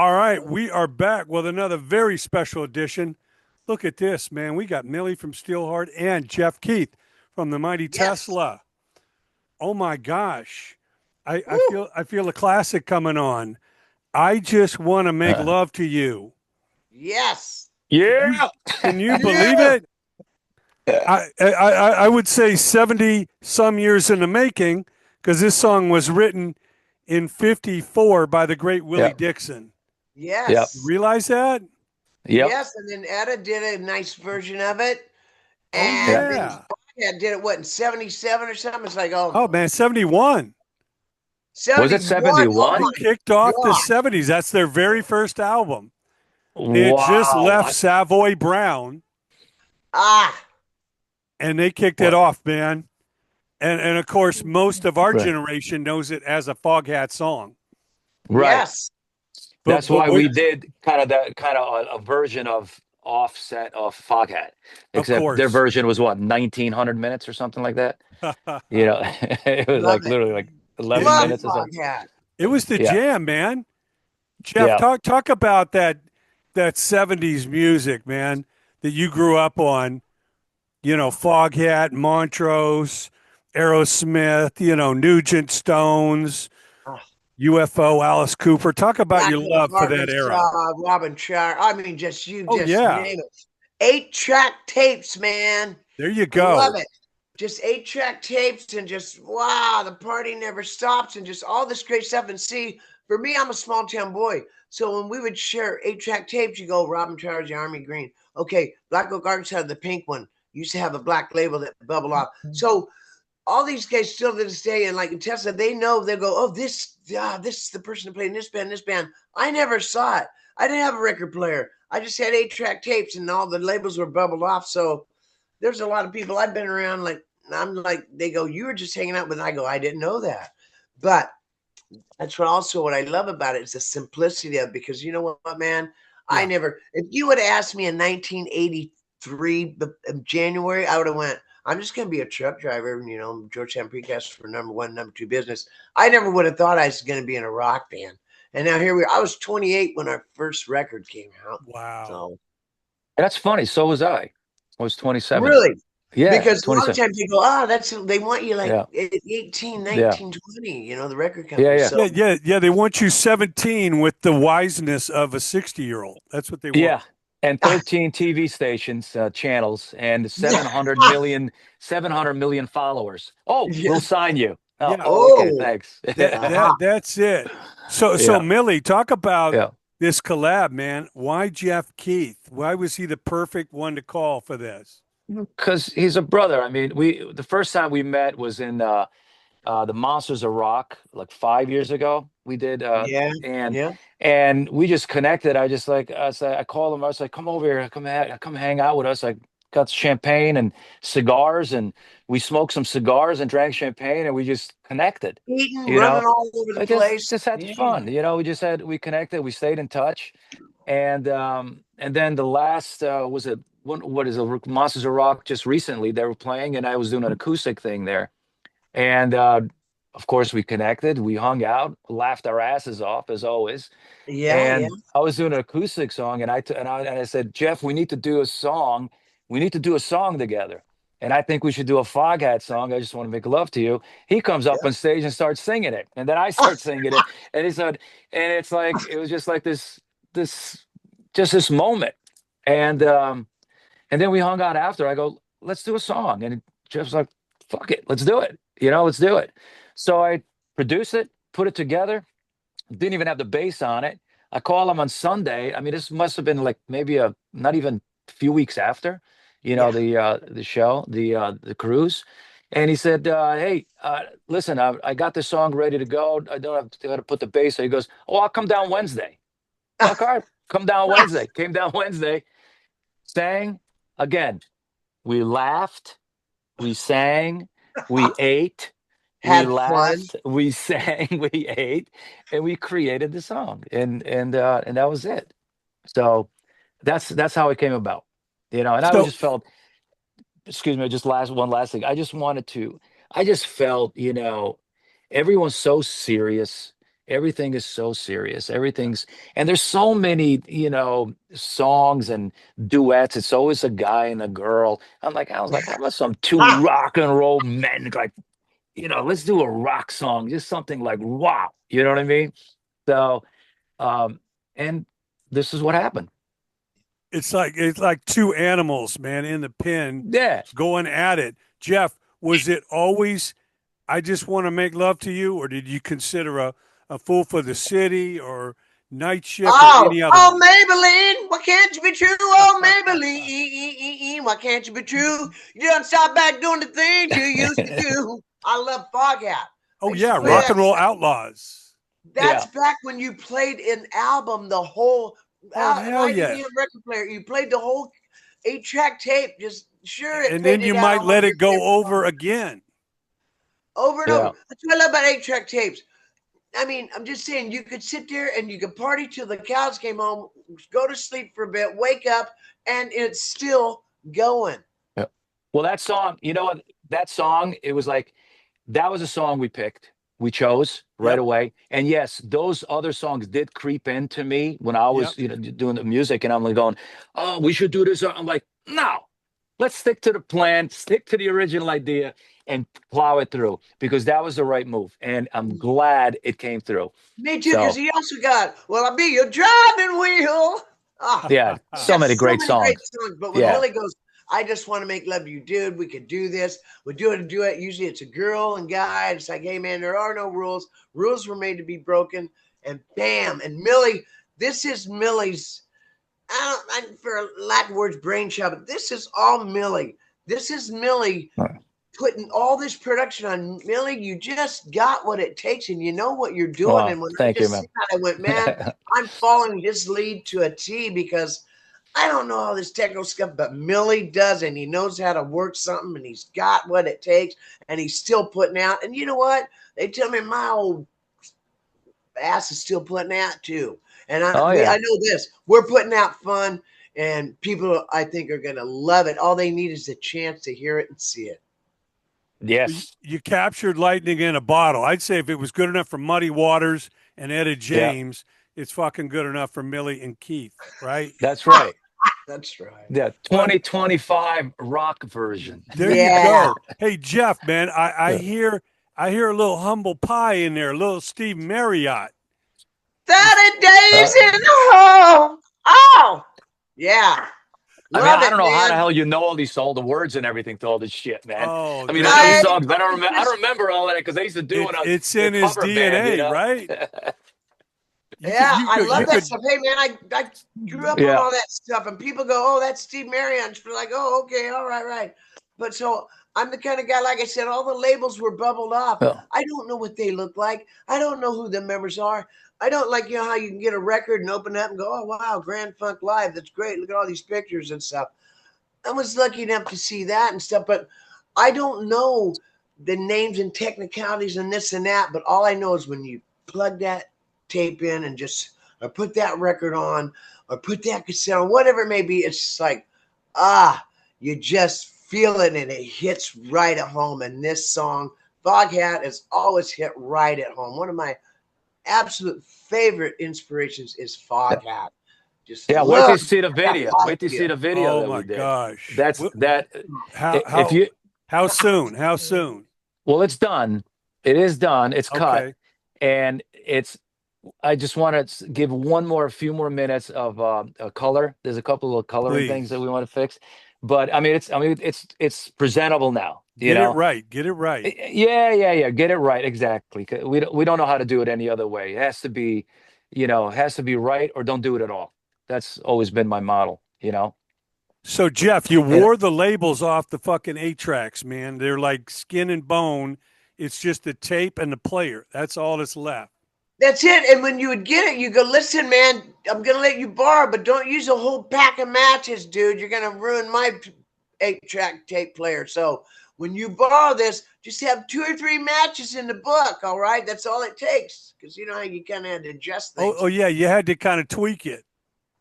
All right, we are back with another very special edition. Look at this, man. We got Millie from Steelheart and Jeff Keith from the Mighty Yes. Tesla. Oh my gosh. I Woo. feel a classic coming on. I just want to make Uh, love to you. Yes. Can you yeah. can you believe Yeah. it? I would say 70 some years in the making because this song was written in 54 by the great Willie Yep. Dixon. Yep. You Yes. realize that? Yep. Yes. And then Etta did a nice version of it. Oh Yeah. And then yeah. Foghat did it, what, in 77 or something? It's like, oh, Oh man, 71. Was it 71. Oh 71? They my kicked off the God. 70s. That's their very first album. They had just Wow. left Savoy Brown Ah, and they kicked it What? off, man. And of course, most of our Right. generation knows it as a Foghat song. Right. yes. But That's but why what, we did kind of a version of offset of Foghat, of except their course. version was what 1900 minutes or something like that. You know, it was Love like it. literally like 11 Love minutes or something. Foghat. It was the Yeah. jam, man. Jeff, Yeah. talk about that 70s music, man, that you grew up on. Foghat, Montrose, Aerosmith, Nugent Stones, Ah, UFO, Alice Cooper. Talk about Black your love for Market that era. Shaw, Robin Char. I mean, just you Oh just yeah, name it. 8-track tapes, man. there you Love go. it. Just 8-track tapes and just wow, the party never stops and just all this great stuff. And see, for me, I'm a small town boy. So when we would share 8-track tapes, you go Robin Charles, the Army Green. Okay, Black Oak Arts had the pink one. Used to have a black label that bubble off. So all these guys still to this day, and like in Tesla, they know they go, oh, this is the person that played in this band, this band. I never saw it. I didn't have a record player. I just had 8-track tapes, and all the labels were bubbled off. So there's a lot of people I've been around. Like I'm like, they go, you were just hanging out with. And I go, I didn't know that, but that's what also what I love about it is the simplicity of it, because you know what, man, I Yeah. never. If you would have asked me in 1983 January, I would have went. I'm just going to be a truck driver, Georgetown Precast for number one, number two business. I never would have thought I was going to be in a rock band. And now here we are. I was 28 when our first record came out. Wow. So That's funny. So was I. I was 27. really, Yeah, because a lot of 27. times you go, oh, they want you like Yeah. 18, Yeah. 19, 20, the record Yeah. company. Yeah. So Yeah. They want you 17 with the wiseness of a 60-year-old. That's what they want. Yeah. And ah, 13 TV stations, channels, and yeah, 700 million followers. Oh, we'll yes. sign you. Oh, Yeah. oh, okay, Oh, thanks. aha. That's it. So Yeah. Millie, talk about Yeah. this collab, man. Why Jeff Keith? Why was he the perfect one to call for this? Because he's a brother. I mean, the first time we met was in the Monsters of Rock like 5 years ago. We did Yeah, and yeah. and we just connected. I called him. I was like, come over here, come hang out with us. I got champagne and cigars, and we smoked some cigars and drank champagne, and we just connected. Eating, You know, running all over the I just place. just had Yeah. fun. We connected, we stayed in touch, and then the last was it what is it, Monsters of Rock just recently they were playing, and I was doing an acoustic thing there, and of course we connected, we hung out, laughed our asses off as always, Yeah, yeah. and I was doing an acoustic song, and I said, Jeff, we need to do a song, together. And I think we should do a Foghat song. I just want to make love to you. He comes up on stage and starts singing it, and then I start singing it, and he said, and it's like it was just like this, just this moment, and then we hung out after. I go, let's do a song, and Jeff's like, fuck it, let's do it. Let's do it. So I produced it, put it together. Didn't even have the bass on it. I call him on Sunday. I mean, this must have been like maybe a not even a few weeks after, Yeah. the show, the cruise. And he said, "Hey, listen, I got this song ready to go. I don't have to put the bass." So he goes, "Oh, I'll come down Wednesday." Okay, come down Wednesday. Came down Wednesday, sang again. We laughed, we sang, we ate, we Had fun. laughed, we sang, we ate, and we created the song, and that was it. So that's how it came about, And I So just felt, excuse me, just last thing. I just felt, everyone's so serious, everything is so serious. Everything's, and there's so many, songs and duets. It's always a guy and a girl. I was like, how about some two Ah, rock and roll men? Like, let's do a rock song, just something like wow. You know what I mean? So, um, and this is what happened. It's like two animals, man, in the pen Yeah. going at it. Jeff, was it always I just want to make love to you, or did you consider a fool for the city or night shift or oh, any other oh, one? Maybelline, why can't you be true? Oh, Maybelline, why can't you be true? You don't stop back doing the things you used to do. I love Foghat. I Oh used to yeah, play rock that. and roll outlaws. That's Yeah. back when you played an album, the whole, Oh and hell I didn't yeah. need a record player. You played the whole 8-track tape. Just sure, it And then faded you out might a whole let it go different over again. over and over. Yeah. That's what I love about 8-track tapes. I mean, I'm just saying you could sit there and you could party till the cows came home, go to sleep for a bit, wake up, and it's still going. Yeah. Well, that song, you know what? That song, it was like that was a song we picked. We chose right Yep. away. And yes, those other songs did creep into me when I Yep. was, doing the music, and I'm like going, "Oh, we should do this." I'm like, "No. Let's stick to the plan, stick to the original idea and plow it through because that was the right move." And I'm glad it came through. Me too, because So, he also got, well, I'll be your driving wheel. Ah, yeah, he so got many so great many great songs. songs. But when Yeah. Willie goes, I just want to make love to you, dude. We could do this. We do it. Usually it's a girl and guy. It's like, hey, man, there are no rules. Rules were made to be broken. And bam. And Millie, this is Millie's, for lack of words, brain shop. But this is all Millie. This is Millie putting all this production on. Millie, you just got what it takes and you know what you're doing. Well, And when I thank you, just seen man. that, I went, man, I'm following his lead to a T because I don't know all this technical stuff, but Millie does, and he knows how to work something, and he's got what it takes, and he's still putting out. And you know what? They tell me my old ass is still putting out too. And Oh I yeah. know this. We're putting out fun, and people I think are going to love it. All they need is a chance to hear it and see it. Yes. You captured lightning in a bottle. I'd say if it was good enough for Muddy Waters and Etta Yeah. James, it's fucking good enough for Millie and Keith, right? That's right. That's right. The But 2025 rock version. there you Yeah. go. Hey Jeff, man, I Yeah. hear a little humble pie in there, a little Steve Marriott. 30 days Uh, in the hole. Oh, yeah. I mean, Love I it, don't know how the man. hell you know all the words and everything to all this shit, man. Oh, I mean, there's some dude, songs I don't remember. I don't remember all of that because I used to do it on it's the in his cover band, DNA, right? You could Yeah, you I could you love that could stuff. Hey, man, I grew up on Yeah. all that stuff, and people go, "Oh, that's Steve Marriott." You're like, "Oh, okay, all right, right." But so I'm the kind of guy, like I said, all the labels were bubbled off. Yeah. I don't know what they look like. I don't know who the members are. I don't like, how you can get a record and open up and go, "Oh, wow, Grand Funk Live. That's great. Look at all these pictures and stuff." I was lucky enough to see that and stuff, but I don't know the names and technicalities and this and that. But all I know is when you plug that tape in and just or put that record on or put that cassette on, whatever it may be, it's just like, you just feel it and it hits right at home. And this song, Foghat, has always hit right at home. One of my absolute favorite inspirations is Foghat. Just Yeah, wait till look you see the at that video. live Wait till you see video. the video Oh that my we did. gosh. That's that. How If you how soon? How soon? Well, it's done. It is done. It's cut, Okay. and it's. I just want to give a few more minutes of color. There's a couple of coloring things that Please. we want to fix, but it's presentable now. Get it right. Get it right. Yeah. Get it right exactly. 'Cause we don't know how to do it any other way. It has to be, it has to be right or don't do it at all. That's always been my model. So Jeff, you And wore the labels off the fucking 8-tracks, man. They're like skin and bone. It's just the tape and the player. That's all that's left. That's it. And when you would get it, you go, listen, man, I'm going to let you borrow, but don't use a whole pack of matches, dude. You're going to ruin my 8-track tape player. So when you borrow this, just have 2 or 3 matches in the book. All right. That's all it takes. Because you know how you kind of had to adjust things. Oh yeah, you had to kind of tweak it.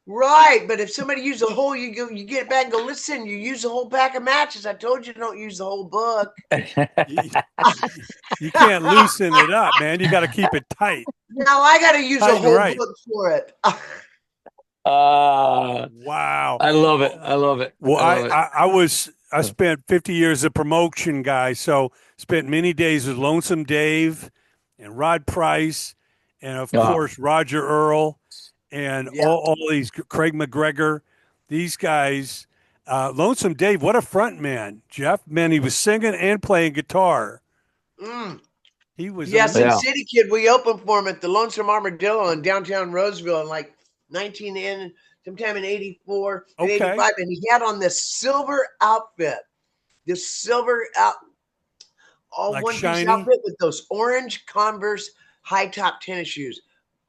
Right, but if somebody used a whole, you get it back and go, listen, you use a whole pack of matches. I told you don't use the whole book. You, you can't loosen it up, man. You got to keep it tight, Now I got to use tight a and whole right. book for it. Wow. I love it. I love it. Well, I love it. I spent 50 years as a promotion guy, so spent many days with Lonesome Dave and Rod Price, and of Oh, course Roger Earl, and Yeah. all these Craig McGregor, these guys. Lonesome Dave, what a front man, Jeff. Man, he was singing and playing guitar. Mm. He was Yes, in yeah. City Kid, we opened for him at the Lonesome Armadillo in downtown Roseville in like 19 in sometime in 84 and okay, 85. And he had on this silver outfit, this silver out all like one piece shiny. outfit with those orange Converse high top tennis shoes.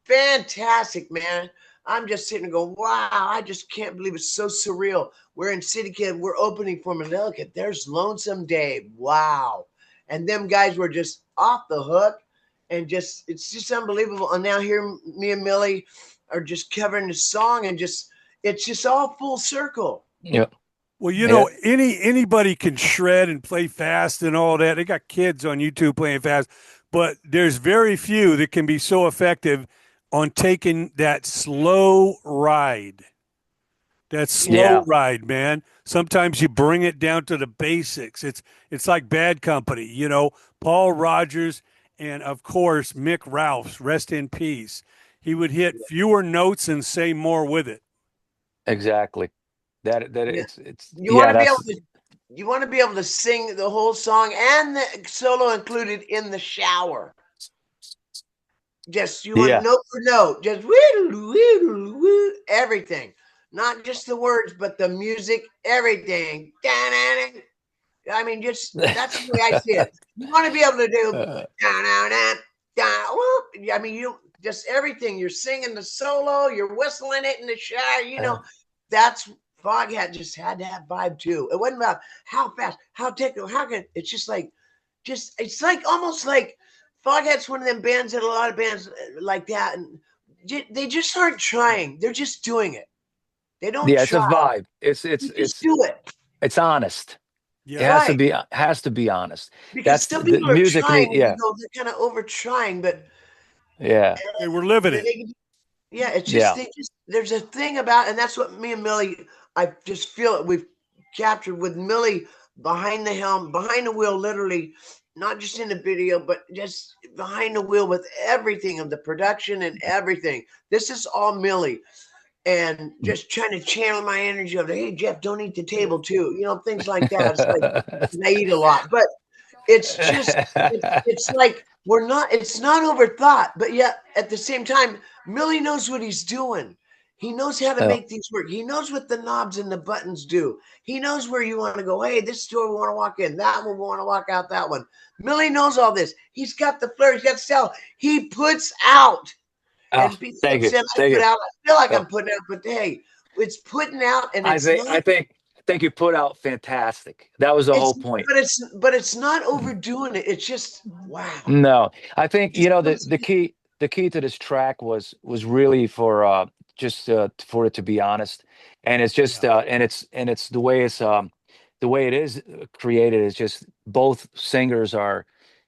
Fantastic, man. I'm just sitting and going, wow, I just can't believe it's so surreal. We're in City Kid, we're opening for him, and look at there's Lonesome Dave. Wow. And them guys were just off the hook and just it's just unbelievable. And now here me and Millie are just covering the song and just it's just all full circle. Yeah. Well, Yeah. anybody can shred and play fast and all that. They got kids on YouTube playing fast, but there's very few that can be so effective on taking that slow ride. That slow Yeah. ride, man. Sometimes you bring it down to the basics. It's like Bad Company, Paul Rogers and of course Mick Ralphs, rest in peace. He would hit fewer notes and say more with it. Exactly. That Yeah. it's You want yeah, to be able that's to you want to be able to sing the whole song and the solo included in the shower. Just you want yeah. note for note, just woo, everything, not just the words, but the music, everything. I mean, just that's the way I see it. You want to be able to do, Uh, I mean, you just everything. You're singing the solo, you're whistling it in the shower. That's Foghat just had that vibe too. It wasn't about how fast, how technical, how good. It's just it's like almost like Foghat's one of them bands that a lot of bands like that, and they just aren't trying. They're just doing it. They don't yeah, it's a try. vibe. They just do it. It's honest. It Yeah. Right. has to be honest. Because That's some the people are music trying need, and you yeah. go, they're kind of over trying, but Yeah. They were living it. they, yeah, it's just Yeah. there's a thing about, and that's what me and Millie, I just feel it. We've captured with Millie behind the helm, behind the wheel, literally, not just in the video, but just behind the wheel with everything of the production and everything. This is all Millie, and just trying to channel my energy of, hey Jeff, don't eat the table too, things like that. It's like I eat a lot, but it's just it's like it's not overthought, but yet at the same time, Millie knows what he's doing. He knows how to Oh, make these work. He knows what the knobs and the buttons do. He knows where you want to go. Hey, this door we want to walk in, that one we want to walk out, that one. Millie knows all this. He's got the flair, he's got the style. He puts out. oh, And people thank you. said I Thank put you. out. I feel like Oh, I'm putting out, but hey, it's putting out, and I it's think not. I think I think you put out fantastic. That was the It's whole point. but it's not overdoing it. It's just wow. No, I think Just the key to this track was really for just for it to be honest, and it's just Yeah. and it's the way it is created is just both singers are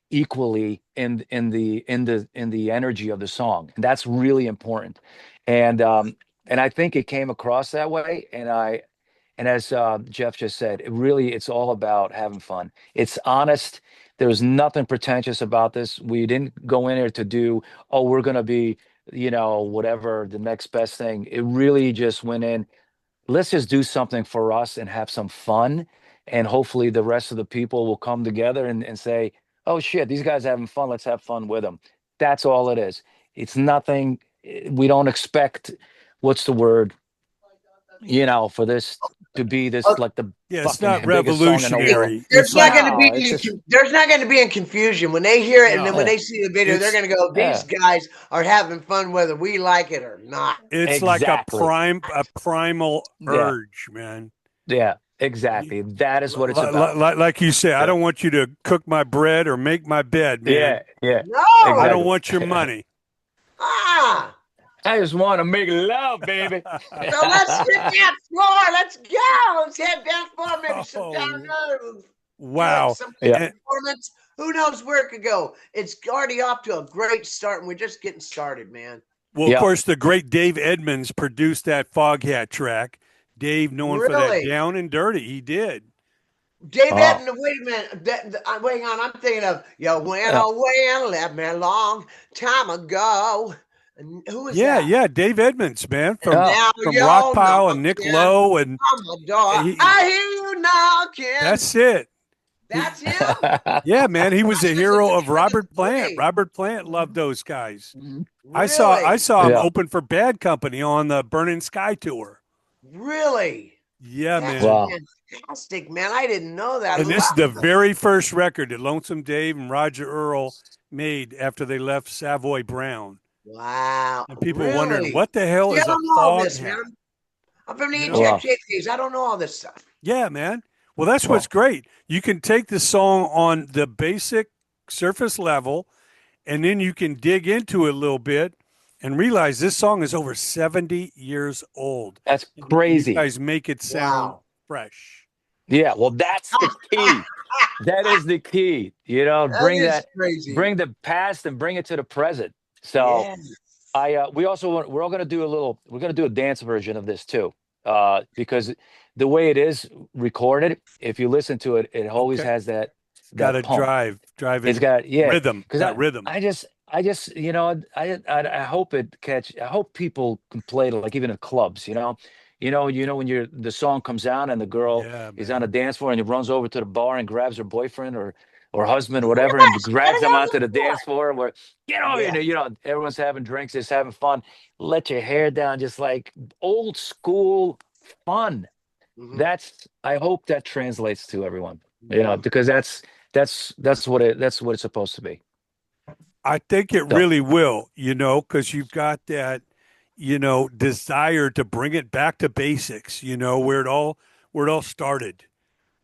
equally in the energy of the song, and that's really important, and I think it came across that way, and as Jeff just said, it's all about having fun. It's honest. There's nothing pretentious about this. We didn't go in here to do, oh, we're going to be, whatever the next best thing. It really just went in, let's just do something for us and have some fun. And hopefully the rest of the people will come together and say, oh, shit, these guys are having fun. Let's have fun with them. That's all it is. It's nothing. We don't expect, what's the word, for this to be this like the Yeah, it's fucking not biggest song in the world. revolutionary. It's like No, it's just there's not going to be in confusion when they hear it, and then when no. yeah, they see the video, they're It's going to go, "These yeah, guys are having fun, whether we like it or not." it's like exactly. a primal Yeah, urge, man. yeah, You- exactly. That is what it's about. Like you say, I Yeah, don't want you to cook my bread or make my bed, man. yeah, yeah, I No, don't exactly. want your money. ah, I just want to make love, baby. So let's hit that floor. Let's go. Let's hit that floor. Maybe some down Oh, move. Good. wow. Some Yeah. And, performance. Who knows where it could go? It's already off to a great start, and we're just getting started, man. well, of Yeah. course, the great Dave Edmunds produced that Foghat track. Dave, known for that Really? Down and Dirty, he did. Dave Oh. Edna, wait a minute. Wait on. I'm thinking of You Went Yeah. Away and Left Me a Long Time Ago. And who is Yeah, that? yeah, Dave Edmunds, man, And Oh. now from you're Rockpile and Nick knocking Lowe, and on my door. he, I hear you knocking. that's it. That's him? Yeah, man, he was Gosh, a this is hero a of Robert Plant. great. Robert Plant loved those guys. I Really? saw him Yeah. open for Bad Company on the Burning Sky tour. Really? Yeah, That's man. Wow. fantastic, man. I didn't know that. And this is Love the them. very first record that Lonesome Dave and Roger Earl made after they left Savoy Brown. Wow. And people Really? wondering, what the hell See, is I a don't know all this, Foghat? man. I'm from the You Eight know? Track Wow. Tape days. I don't know all this stuff. Yeah, man. Well, that's Well, what's great. You can take the song on the basic surface level, and then you can dig into it a little bit and realize this song is over 70 years old. that's And you crazy. guys make it sound Wow. fresh. Yeah. Well, that's the key. That is the key. You know, That bring is that, crazy. bring the past and bring it to the present. So Yeah. we also we're all gonna do we're gonna do a dance version of this too. Because the way it is recorded, if you listen to it, it always Okay. has It's got a pump. drive It's in got, yeah, rhythm. because Got rhythm. I hope I hope people can play it like even in clubs, when the song comes out and the girl Yeah, is on a man. dance floor and it runs over to the bar and grabs her boyfriend or husband or whatever and Yes, get drags it them on onto the the floor. dance floor where Yeah. everyone's having drinks, just having fun. Let your hair down, just like old school fun. Mhm. I hope that translates to everyone, Yeah. because that's what it's supposed to be. I think it So really will, because you've got that, desire to bring it back to basics, where it all started.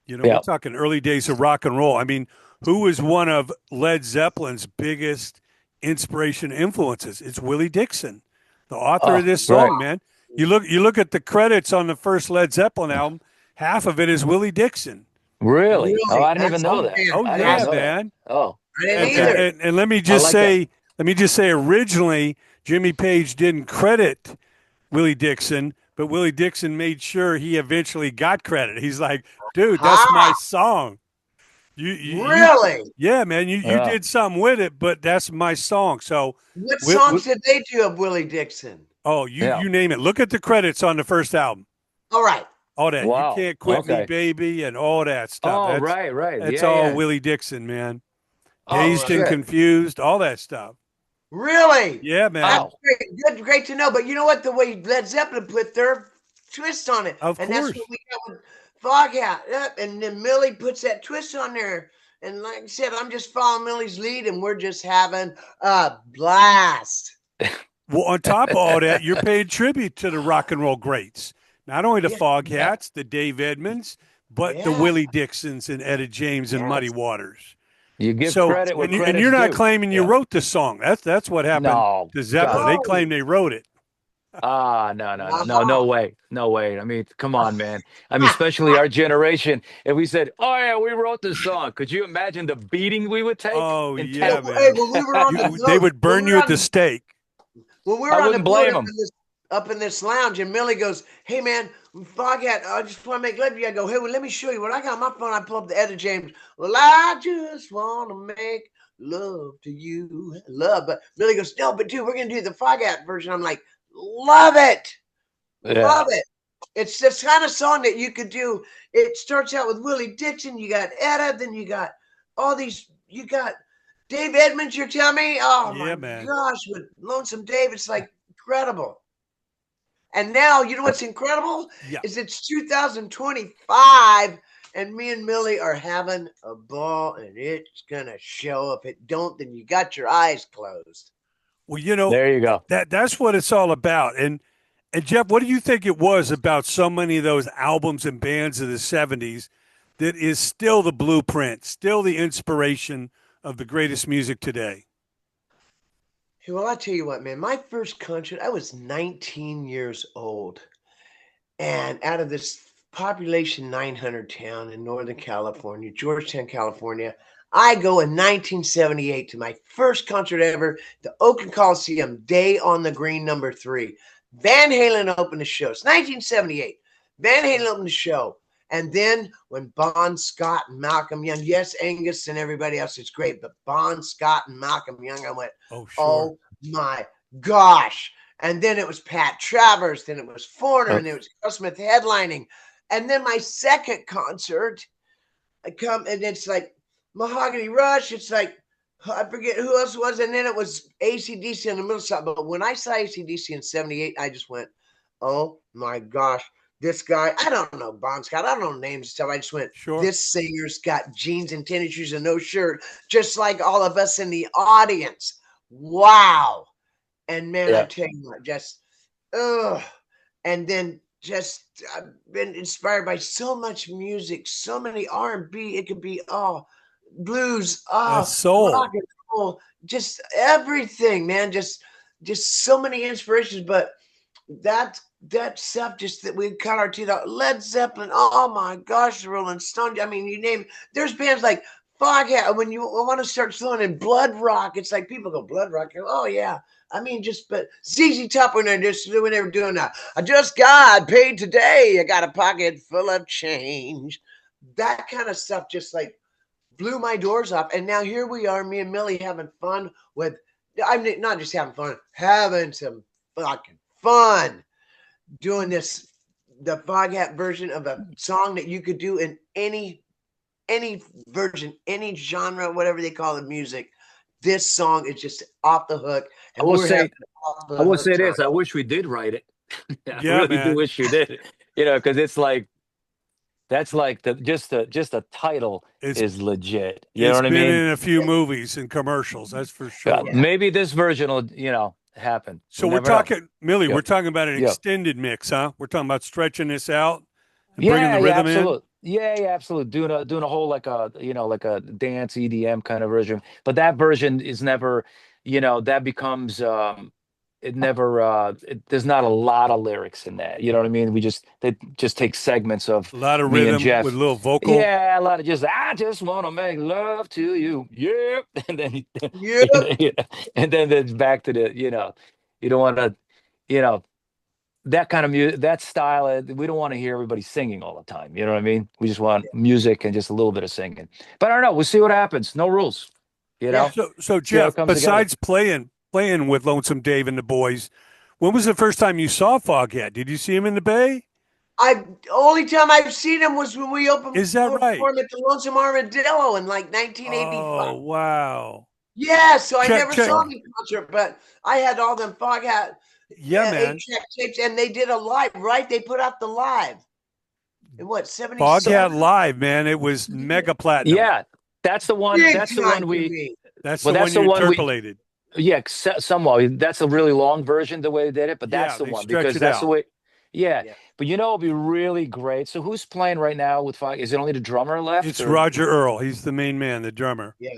We're yeah. talking early days of rock and roll. I mean, who is one of Led Zeppelin's biggest inspiration influences? It's Willie Dixon, the author Oh, of this right. song, man. You look at the credits on the first Led Zeppelin album, half of it is Willie Dixon. Really? Oh, Really? I didn't even That's know that. Oh I didn't even yeah, know fantastic. that. man. Oh, I didn't And okay. either. and, and let me I just like that. say, originally Jimmy Page didn't credit Willie Dixon, but Willie Dixon made sure he eventually got credit. He's like, dude, that's my Ah, song. You really? yeah, man, you Yeah. did something with it, but that's my song. So, What wi- songs did they do of Willie Dixon? oh, you Yeah. you name it. Look at the credits on the first album. All right. All that you Wow. can't quit me, Okay. baby, and all that stuff. Oh, That's right, right. that's Yeah, all yeah. Willie Dixon, man. Oh, Dazed and shit. confused, all that stuff. Really? Yeah, man. That's Wow. great to know. But you know what? The way Led Zeppelin put their twist on it, Of and that's course. what we got with Foghat. Yep. And then Millie puts that twist on there. And like I said, I'm just following Millie's lead, and we're just having a blast. Well, on top of all that, you're paying tribute to the rock and roll greats. Not only the Yeah. Yeah. Foghats, the Dave Edmunds, but the Yeah. Willie Dixons and Etta James and Muddy Yes. Waters. You give So, credit where and credit's you're not due. claiming you Yeah. wrote the song. That's what happened No. to Zeppelin. They God. claim they wrote it. No way. No way. I mean, come on, man. I mean, especially our generation. If we said, "Oh yeah, we wrote the song," could you imagine the beating we would take? Oh Yeah, yeah, Intense. hey, man. when we were on the They boat, would burn you at the stake. when we I were on the wouldn't boat blame him. up in this lounge, and Millie goes, "Hey man, Foghat, I just want to make love to you." I go, "Hey, well, let me show you what I got on my phone." I pull up the Etta James. Well, I just want to make love to you, love. But Millie goes, "No, but dude, we're gonna do the Foghat version." I'm like, "Love it, Yeah. love it." It's this kind of song that you could do. It starts out with Willie Dixon. You got Etta, then you got all these. You got Dave Edmunds. You're telling me? Oh Yeah, my man. gosh, with Lonesome Dave, it's like incredible. And now, you know what's incredible? Yeah. Is it's 2025, and me and Millie are having a ball, and it's gonna show. If it don't, then you got your eyes closed. Well, There you go. that's what it's all about. And Jeff, what do you think it was about so many of those albums and bands of the 70s that is still the blueprint, still the inspiration of the greatest music today? Hey, well, I'll tell you what, man. My first concert, I was 19 years old. And out of this population 900 town in Northern California, Georgetown, California, I go in 1978 to my first concert ever, the Oakland Coliseum, Day on the Green #3. Van Halen opened the show. It's 1978. Van Halen opened the show. And then when Bon Scott and Malcolm Young, yes, Angus and everybody else, it's great, but Bon Scott and Malcolm Young, I went, Oh, sure. oh my gosh. And then it was Pat Travers, then it was Foreigner, and it was Carl Smith headlining. And then my second concert, I come and it's like Mahogany Rush. It's like, I forget who else it was. And then it was AC/DC on the middle side. But when I saw AC/DC in 78, I just went, oh my gosh, this guy, I don't know Bon Scott, I don't know names and stuff. I just went, Sure. This singer's got jeans and tennis shoes and no shirt, just like all of us in the audience. Wow. And man, I tell you what, just, and then just I've been inspired by so much music, so many R&B. It could be blues, soul, rock and roll, just everything, man. Just so many inspirations. But that stuff just that we cut our teeth out. Led Zeppelin, oh my gosh, the Rolling Stones. I mean, you name it. There's bands like Foghat. When you want to start throwing in Blood Rock, it's like people go Blood Rock. Oh yeah. I mean, but ZZ Top when they were doing that. I just got paid today. I got a pocket full of change. That kind of stuff just like blew my doors off. And now here we are, me and Mili having fun with. I'm not just having fun, having some fucking fun doing this. The Foghat version of a song that you could do in any version, any genre, whatever they call the music. This song is just off the hook. And I will say this. I wish we did write it. I really do wish you did. Because it's like, that's like just the title is legit. You know what I mean? It's been in a few movies and commercials. That's for sure. Yeah. Maybe this version will, happen. So we're talking, Mili, we're talking about an extended mix, huh? We're talking about stretching this out and bringing the rhythm in. Yeah, absolutely. Doing a whole like a dance EDM kind of version. But that version is never, that becomes there's not a lot of lyrics in that. You know what I mean? They just take segments of a lot of me rhythm and Jeff with a little vocal. Yeah, a lot of I just want to make love to you. Yeah. And then and then it's back to the, you don't want to, that kind of music, that style. We don't want to hear everybody singing all the time. You know what I mean? We just want music and just a little bit of singing. But I don't know. We'll see what happens. No rules. So Jeff, besides playing with Lonesome Dave and the boys, when was the first time you saw Foghat? Did you see him in the Bay? Only time I've seen him was when we opened. Is that right? For him at the Lonesome Armadillo in like 1985. Oh wow! Yeah, so I never saw him in concert, but I had all them Foghat. Yeah, man. 8-track tapes, and they did a live, right? They put out the live. In what, 77? Foghat Live, man. It was mega platinum. Yeah, that's the one. That's the one we. That's the one you interpolated. Yeah, somewhat. That's a really long version the way they did it, but that's the one because that's the way. Yeah, but it'd be really great. So who's playing right now with Foghat? Is it only the drummer left? It's Roger Earl. He's the main man, the drummer. Yeah.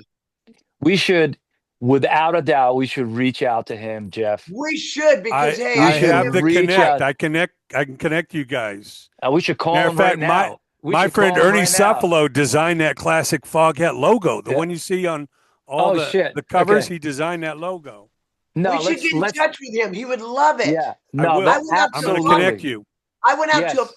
We should. Without a doubt, we should reach out to him, Jeff. We should because I have the connect. I can connect you guys. We should call him right now. My friend Ernie Sofalo designed that classic Foghat logo, the one you see on all the covers. Okay. He designed that logo. No, we should get in touch with him. He would love it. Yeah, no, I'm going to connect you. I went out to a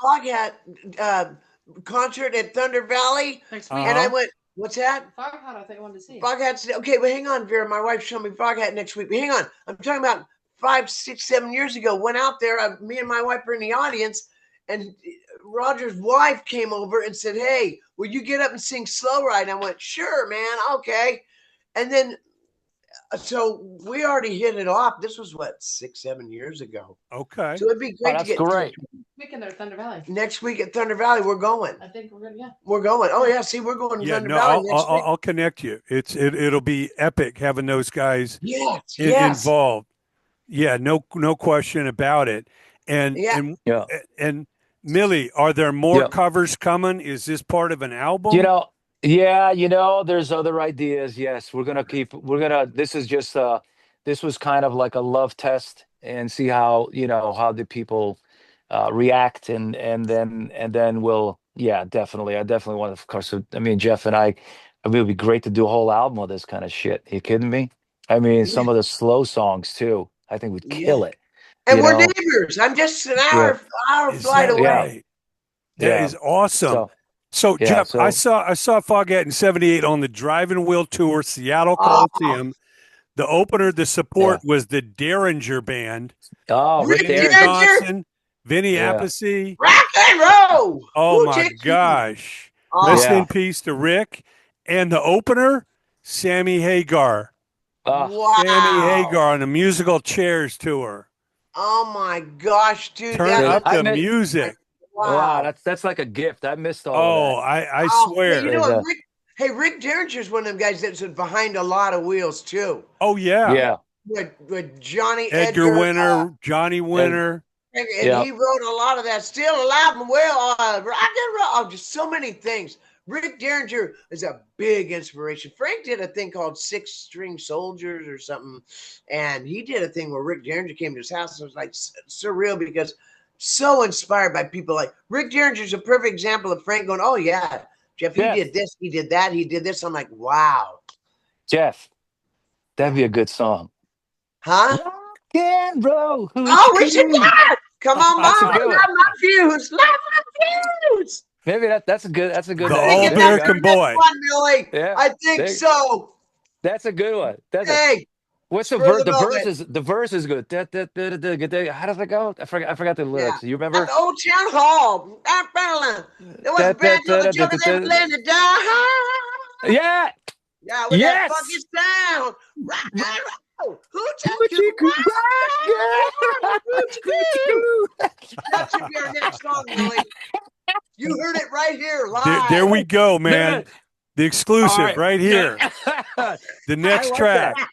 Foghat concert at Thunder Valley, and I went. What's that? Foghat, I think I wanted to see. Foghat. Okay, but hang on, Vera. My wife showed me Foghat next week. But hang on. I'm talking about 5, 6, 7 years ago. Went out there. Me and my wife were in the audience, and Roger's wife came over and said, "Hey, will you get up and sing Slow Ride?" I went, "Sure, man. Okay." And then, so we already hit it off. This was what, 6, 7 years ago. Okay. So it'd be great to get. That's great. Weekend at Thunder Valley. Next week at Thunder Valley, we're going. I think we're going. Yeah. We're going. Oh yeah. See, we're going to Thunder Valley next week. I'll connect you. It'll be epic having those guys involved. Yeah. No question about it. And Mili, are there more covers coming? Is this part of an album? There's other ideas. Yes, this is just this was kind of like a love test and see how, how the people react, and then we'll, yeah, definitely. I definitely want to, of course. I mean, Jeff and I mean, it would be great to do a whole album of this kind of shit. Are you kidding me? I mean, Yeah, some of the slow songs too, I think would yeah. kill it, And you we're know? neighbors. I'm just an Yeah, hour Is flight that yeah, away. right? That yeah. is awesome. So, So yeah, Jeff, I so, saw Foghat in '78 on the Drive and Wheel tour, Seattle Oh, Coliseum. The opener, the support yeah. was the Derringer Band, Oh, Rick Rick Randy Derringer. Derringer, Johnson, Vinny Yeah, Appice. rock and roll. Oh Who my takes you? gosh. Rest Oh, yeah. in peace to Rick. And the opener, Sammy Hagar. Sammy wow. Hagar on the musical chairs tour. Oh my gosh, dude, Turn that Dude, up must I the be met. music. like, Wow, wow. that's like a gift. I missed all of Oh, that. I Oh, hey, you swear. know There's what, a Rick? Hey, Rick Derringer's one of them guys that's behind a lot of wheels too. Oh yeah. Yeah, With Johnny Edgar Edgar, Winter, Johnny yeah, Winter. and yeah. he wrote a lot of that. Still alive and well, rock and roll. Oh, just so many things. Rick Derringer is a big inspiration. Frank did a thing called Six String Soldiers or something, and he did a thing where Rick Derringer came to his house. It was like surreal because so inspired by people like Rick Derringer's a perfect example of Frank going, "Oh yeah, Jeff, he Jeff, did this, he did that, he did this." I'm like, wow, Jeff, that'd yeah, be a good song. huh? Rock and roll, hoochie Oh, we should coo. go. Come on, That's a mama, good one. love my views, love my views. Maybe that's a good The I name. think All it There you might be go. American our next Boy. one, Millie. Yeah, I think there. so. That's a good one. Hey, What's the spur of verse? the moment. The verse is good. How does it go? I forgot the Yeah. lyrics. You At remember? the old town hall, there was a band till the joker then playing the down. Yeah. Yeah, with that funky Yes. sound. Rock and roll. Who took you Hoochie coo. rock and roll? Hoochie coo. That should be our next song, Millie. You heard it right here There live. we go, man. Man. The All exclusive right. right here. The I next like that. track.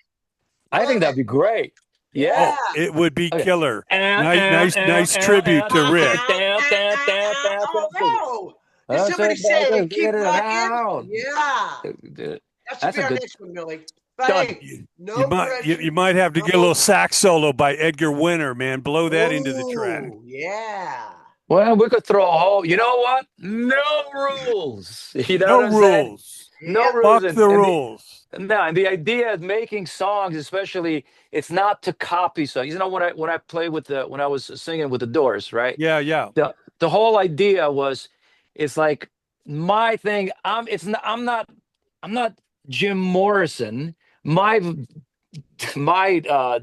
I think Love that'd it. be great. Yeah. Oh, Yeah. it would be Okay. killer. Nice tribute to Rick. Oh no! Did somebody say keep rocking? Yeah, that should That's be a our good next one, Millie. But done. hey, You no might pressure. you might have to get a little sax solo by Edgar Winter, man. Blow that into the track. Oh yeah. Well, we could throw a whole, you know what? No rules. You know what No I'm saying? rules. No Yep. rules. Fuck And, the and rules. no, and the idea of making songs, especially, it's not to copy songs. You know, when I played when I was singing with the Doors, right? Yeah, yeah. The whole idea was, it's like my thing. I'm not Jim Morrison. My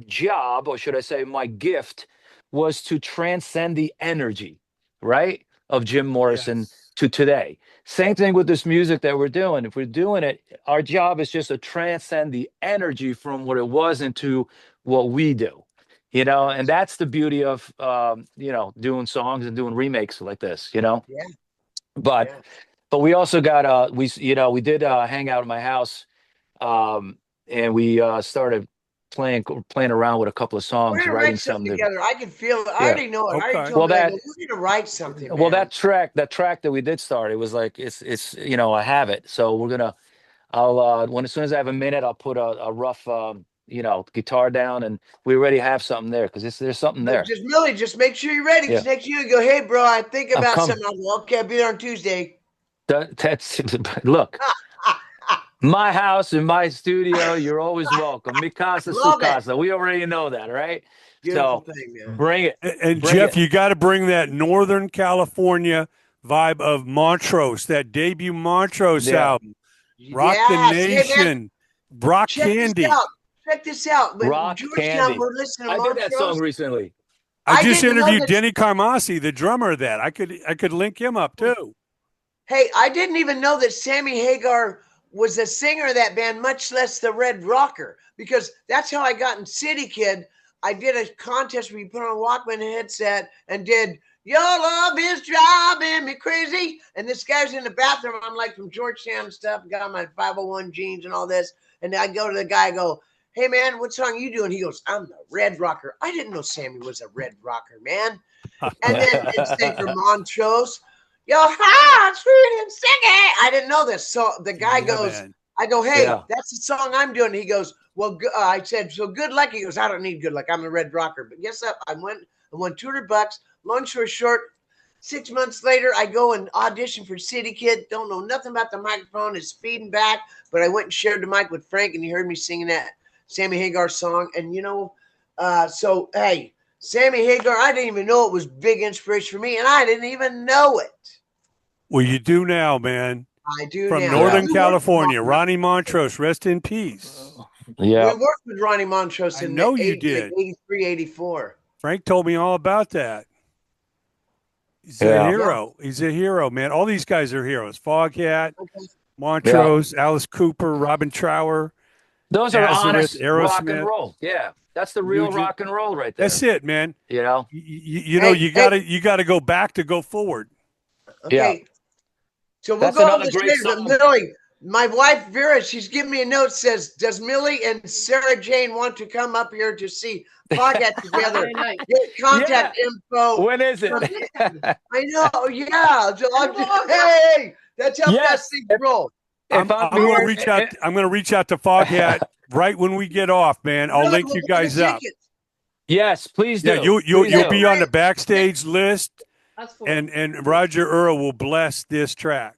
job, or should I say my gift, was to transcend the energy, right, of Jim Morrison Yes. to today. Same thing with this music that we're doing. If we're doing it, our job is just to transcend the energy from what it was into what we do. And that's the beauty of doing songs and doing remakes like this. Yeah. But Yeah. but we also got we did hang out at my house, and we started playing around with a couple of We're songs, gonna writing write something something. together. I can feel it. I Yeah. already know it. I already Okay. told Well, me. I that go, we're gonna write something, well man. that track that we did start, it was like it's I have it. So we're gonna I'll as soon as I have a minute, I'll put a rough guitar down, and we already have something there, because there's something But there. just Millie, just make sure you're ready. Yeah, Because next year you go, hey, bro, I think I'm about coming. something. I'll go, okay, I'll be there on Tuesday. That's look. My house and my studio, you're always welcome. Mi casa, su Love it. casa. We already know that, right? Beautiful So thing, man. bring it. And Bring Jeff, it. you got to bring that Northern California vibe of Montrose, that debut Montrose Yeah. album. Rock the Yes. Hey, man, Nation. Rock check this Candy. out. Check this out. When Rock Georgetown, Candy. we're listening to I did that song Montrose. recently. I I just didn't know interviewed that. Denny Carmassi, the drummer of that. I could link him up too. Hey, I didn't even know that Sammy Hagar was the singer of that band, much less the Red Rocker, because that's how I got in City Kid. I did a contest where you put on a Walkman headset and did "Your Love Is Driving Me Crazy," and this guy's in the bathroom. I'm like from Georgetown stuff, got my 501 jeans and all this, and I go to the guy, I go, "Hey man, what song you doing?" He goes, "I'm the Red Rocker." I didn't know Sammy was a Red Rocker, man. And then it sang for Montrose. Your heart's sweet and singing. I didn't know this. So the guy Yeah, goes, man. I go, hey, Yeah. that's the song I'm doing. He goes, well, I said, so good luck. He goes, I don't need good luck. I'm a red rocker. But guess what? I won $200. Long story short, 6 months later, I go and audition for City Kid. Don't know nothing about the microphone. It's feeding back. But I went and shared the mic with Frank, and he heard me singing that Sammy Hagar song. And, so, hey, Sammy Hagar, I didn't even know it was big inspiration for me, and I didn't even know it. Well, you do now, man. I do From now. Northern You worked California, with Ronnie Montrose, rest in peace. Yeah. We worked with Ronnie Montrose I in know you like did. 83, 84. Frank told me all about that. He's a Yeah. hero. He's a hero, man. All these guys are heroes. Foghat, Okay. Montrose, Alice Cooper, Robin Trower, Those are Nazareth, honest rock and Aerosmith. roll. Yeah. That's the real Nugent. rock and roll right there. That's it, man. You know? You know, you gotta go back to go forward. Okay. Yeah. So we'll That's go over another this great later. But song. Millie, my wife Vera, she's giving me a note. Says, does Millie and Sarah Jane want to come up here to see Foghat together? Very nice. Get contact info. When is it? I know. Yeah. So hey, that's how Yes. fast things roll. I'm gonna reach out. I'm gonna reach out to Foghat right when we get off, man. I'll link you guys up. Yes, please do. Yeah, you'll Please do. be on the backstage list, That's cool. and Roger Earl will bless this track.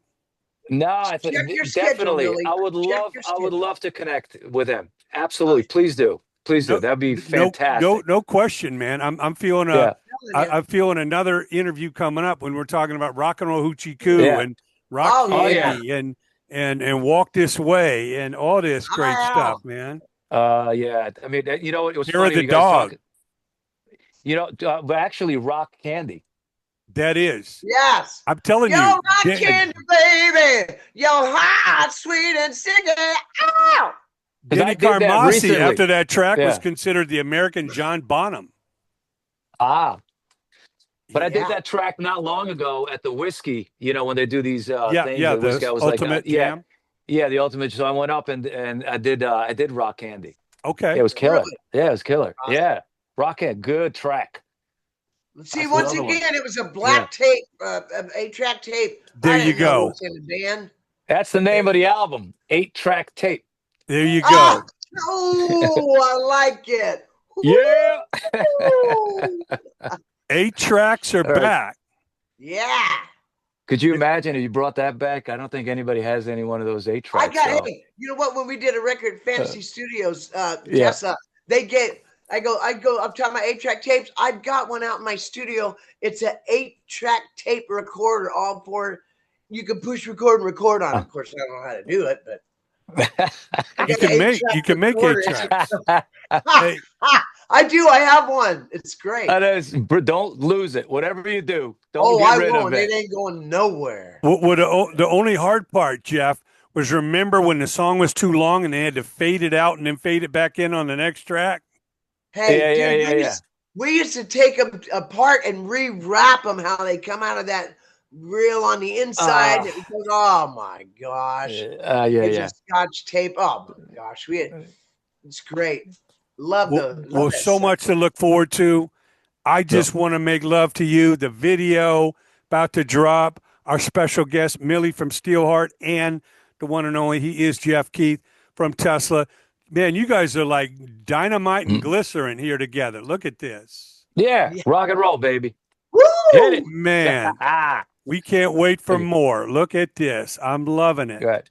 No, I think Check your schedule, definitely. Billy. I would Check love. your I would schedule. love to connect with him. Absolutely, please do. Please do. That'd be fantastic. No question, man. I'm feeling Yeah. I'm feeling another interview coming up when we're talking about Rock and Roll Hoochie Coo Yeah. and Rock Oh, Candy and Walk This Way and all this great stuff, man. Yeah. I mean, you know, it was Here are funny. the You guys dog. talk, you know, but actually, Rock Candy. That is. Yes. I'm telling Yo, you. rock candy, baby. Yo, hot, sweet, and sticky. Ow! Denny I did that Carmassi, recently. after that track, was Yeah. considered the American John Bonham. But I did Yeah. that track not long ago at the Whiskey. You know, when they do these things. Yeah, the Whiskey, I the was Ultimate like, Jam. yeah, the Ultimate. So I went up and I did Rock Candy. Okay. It was killer. Really? Yeah, it was killer. Awesome. Yeah, Rock Candy, good track. See, That's once another one. again, it was a black tape, 8-track tape. There I you didn't know go. who was in the band. That's the name of the album, 8-track tape. There you go. Ah, oh, I like it. Yeah. Ooh. 8 tracks are All right. back. Yeah. Could you imagine if you brought that back? I don't think anybody has any one of those 8 I tracks. got, hey, you know what? When we did a record at Fantasy Studios, yeah. Tessa, they get, I'm talking about 8-track tapes. I've got one out in my studio. It's an 8-track tape recorder, all for, you can push record and record on it. Of course, I don't know how to do it, but You can make 8 tracks. Hey, I do. I have one. It's great. That is, don't lose it. Whatever you do, don't I get rid of won't. it. It ain't going nowhere. the only hard part, Jeff, was remember when the song was too long and they had to fade it out and then fade it back in on the next track? Hey, dude, we used to take them apart and rewrap them how they come out of that reel on the inside. It goes, oh my gosh. It's a Scotch tape. Oh my gosh. It's great. Love Well, so much to look forward to. I just want to make love to you. The video about to drop. Our special guest, Mili from STEELHEART, and the one and only, he is Jeff Keith from Tesla. Man, you guys are like dynamite and glycerin here together. Look at this. Yeah, rock and roll, baby. Woo! Hit it. Man, we can't wait for more. Look at this. I'm loving it. Good.